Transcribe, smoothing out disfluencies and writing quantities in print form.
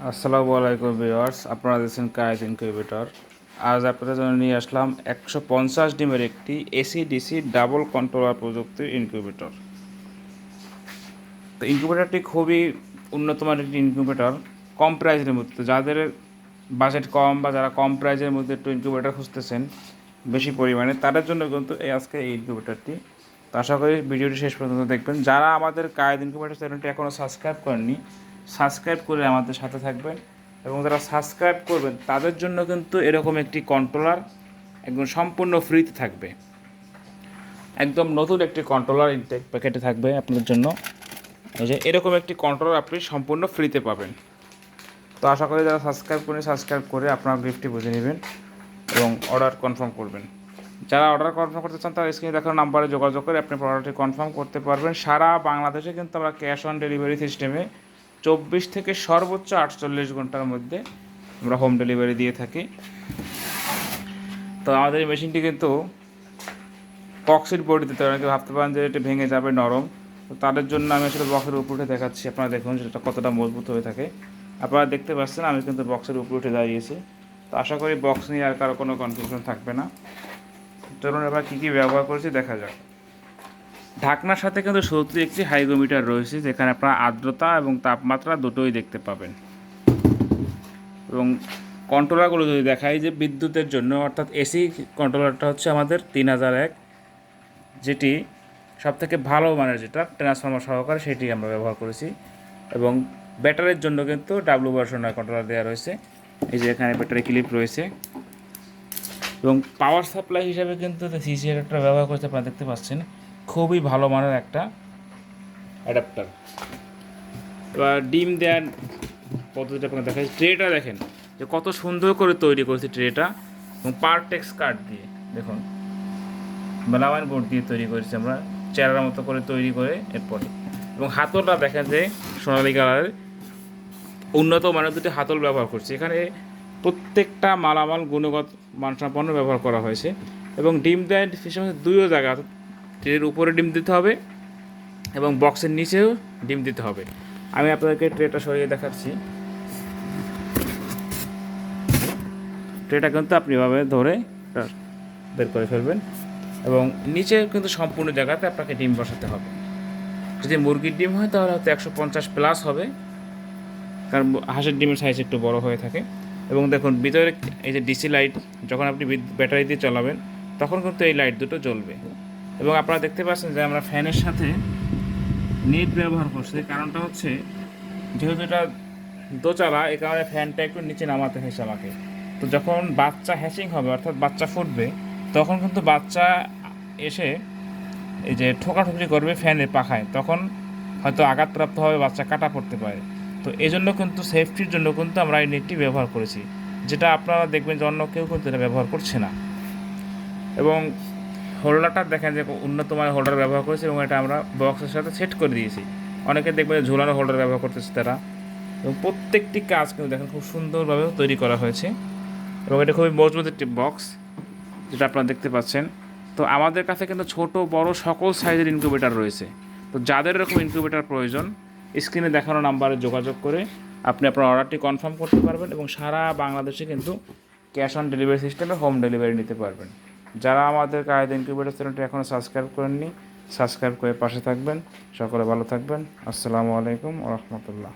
আসসালামু আলাইকুম ভিউয়ার্স, আপনারা দেখছেন কায়েদ ইনকিউবেটর। আজ আপনাদের জন্য নিয়ে আসলাম 150 ডিমের একটি এসি ডিসি ডাবল কন্ট্রোলার প্রযুক্তির ইনকিউবেটর। তো ইনকিউবেটরটি খুবই উন্নত মানের একটি ইনকিউবেটর, কম প্রাইসের মধ্যে। যাদের বাজেট কম বা যারা কম প্রাইসের মধ্যে একটু ইনকিউবেটর খুঁজতেছেন বেশি পরিমাণে, তাদের জন্য কিন্তু আজকে এই ইনকিউবেটরটি। তো আশা করি ভিডিওটি শেষ পর্যন্ত দেখবেন। যারা আমাদের কায়েদ ইনকিউবেটর চ্যানেলটি এখনও সাবস্ক্রাইব করেননি, সাবস্ক্রাইব করে আমাদের সাথে থাকবেন। এবং যারা সাবস্ক্রাইব করবেন তাদের জন্য কিন্তু এরকম একটি কন্ট্রোলার একদম সম্পূর্ণ ফ্রিতে থাকবে। একদম নতুন একটি কন্ট্রোলার ইনটেক প্যাকেটে থাকবে আপনাদের জন্য। এই যে এরকম একটি কন্ট্রোলার আপনি সম্পূর্ণ ফ্রিতে পাবেন। তো আশা করি যারা সাবস্ক্রাইব করে আপনার গিফটটি বুঝে নেবেন এবং অর্ডার কনফার্ম করবেন। যারা অর্ডার কনফার্ম করতে চান তারা স্ক্রিনে দেখানো নাম্বারে যোগাযোগ করে আপনি প্রোডাক্টটি কনফার্ম করতে পারবেন। সারা বাংলাদেশে কিন্তু আমরা ক্যাশ অন ডেলিভারি সিস্টেমে 24 থেকে সর্বোচ্চ 48 ঘন্টার মধ্যে আমরা হোম ডেলিভারি দিয়ে থাকি। তো আমাদের এই মেশিনটি কিন্তু বক্সের বডিতে, অনেকে ভাবতে পারেন যে এটা ভেঙে যাবে নরম। তো তাদের জন্য আমি আসলে বক্সের উপরে উঠে দেখাচ্ছি, আপনারা দেখুন সেটা কতটা মজবুত হয়ে থাকে। আপনারা দেখতে পাচ্ছেন আমি কিন্তু বক্সের উপরে উঠে দাঁড়িয়েছি। তো আশা করি বক্স নিয়ে আর কারো কোনো কনফিউশন থাকবে না। চলুন এবার কী কী ব্যবহার করেছি দেখা যাক। ঢাকনার সাথে কিন্তু সত্যি একটি হাইগ্রোমিটার রয়েছে, যেখানে আপনারা আর্দ্রতা এবং তাপমাত্রা দুটোই দেখতে পাবেন। এবং কন্ট্রোলারগুলো যদি দেখাই, যে বিদ্যুতের জন্য অর্থাৎ এসি কন্ট্রোলারটা হচ্ছে আমাদের 3001, যেটি সবথেকে ভালো মানের, যেটা ট্রান্সফর্মার সহকারে সেটি আমরা ব্যবহার করেছি। এবং ব্যাটারির জন্য কিন্তু ডাব্লু ভার্সনের কন্ট্রোলার দেওয়া রয়েছে। এই যে এখানে ব্যাটারি ক্লিপ রয়েছে। এবং পাওয়ার সাপ্লাই হিসাবে কিন্তু সিসিআর একটা ব্যবহার করতে আপনারা দেখতে পাচ্ছেন, খুবই ভালো মানের একটা অ্যাডাপ্টার। এবার ডিম দেওয়ার পদ্ধতিটা আপনাকে দেখাই। ট্রেটা দেখেন যে কত সুন্দর করে তৈরি করেছে ট্রেটা, এবং পারটেক্স কাঠ দিয়ে দেখুন, মেলামাইন বোর্ড দিয়ে তৈরি করেছি আমরা, চেরার মতো করে তৈরি করে এরপরে। এবং হাতলটা দেখেন যে সোনালি কালারের উন্নত মানের দুটি হাতল ব্যবহার করছি। এখানে প্রত্যেকটা মালামাল গুণগত মানসম্পন্ন ব্যবহার করা হয়েছে। এবং ডিম দেওয়ার সিস্টেমে দুইও জায়গা, ট্রের উপরে ডিম দিতে হবে এবং বক্সের নিচেও ডিম দিতে হবে। আমি আপনাদেরকে ট্রেটা সরিয়ে দেখাচ্ছি। ট্রেটা কিন্তু আপনি এভাবে ধরে বের করে ফেলবেন, এবং নিচে কিন্তু সম্পূর্ণ জায়গাতে আপনাকে ডিম বসাতে হবে। যদি মুরগির ডিম হয় তাহলে হয়তো 150 প্লাস হবে, কারণ হাঁসের ডিমের সাইজ একটু বড় হয়ে থাকে। এবং দেখুন ভিতরে এই যে ডিসি লাইট, যখন আপনি ব্যাটারি দিয়ে চালাবেন তখন কিন্তু এই লাইট দুটো জ্বলবে। এবং আপনারা দেখতে পাচ্ছেন যে আমরা ফ্যানের সাথে নেট ব্যবহার করছি। কারণটা হচ্ছে যেহেতু এটা দোচালা, এই কারণে ফ্যানটা একটু নিচে নামাতে হয়েছে আমাকে। তো যখন বাচ্চা হ্যাচিং হবে অর্থাৎ বাচ্চা ফুটবে, তখন কিন্তু বাচ্চা এসে এই যে ঠোকাঠুকি করবে ফ্যানের পাখায়, তখন হয়তো আঘাতপ্রাপ্ত হবে, বাচ্চা কাটা পড়তে পারে। তো এই জন্য কিন্তু সেফটির জন্য কিন্তু আমরা এই নেটটি ব্যবহার করেছি, যেটা আপনারা দেখবেন যে অন্য কেউ কিন্তু এটা ব্যবহার করছে না। এবং হোল্ডারটা দেখেন যে উন্নত মানের হোল্ডার ব্যবহার করেছি, এবং এটা আমরা বক্সের সাথে সেট করে দিয়েছি। অনেকে দেখবেন ঝোলানো হোল্ডার ব্যবহার করতেছে তারা। এবং প্রত্যেকটি কাজ কিন্তু দেখেন খুব সুন্দরভাবে তৈরি করা হয়েছে, এবং এটা খুবই মজবুত একটি বক্স, যেটা আপনারা দেখতে পাচ্ছেন। তো আমাদের কাছে কিন্তু ছোট বড় সকল সাইজের ইনকিউবেটর রয়েছে। তো যাদের এরকম ইনকিউবেটর প্রয়োজন, স্ক্রিনে দেখানো নাম্বারে যোগাযোগ করে আপনি আপনার অর্ডারটি কনফার্ম করতে পারবেন, এবং সারা বাংলাদেশে কিন্তু ক্যাশ অন ডেলিভারি সিস্টেমে হোম ডেলিভারি নিতে পারবেন। যারা আমাদের কায়েদ ইনকিউবেটর চ্যানেলটি এখনও সাবস্ক্রাইব করেননি, সাবস্ক্রাইব করে পাশে থাকবেন। সকলে ভালো থাকবেন। আসসালামু আলাইকুম ওয়া রাহমাতুল্লাহ।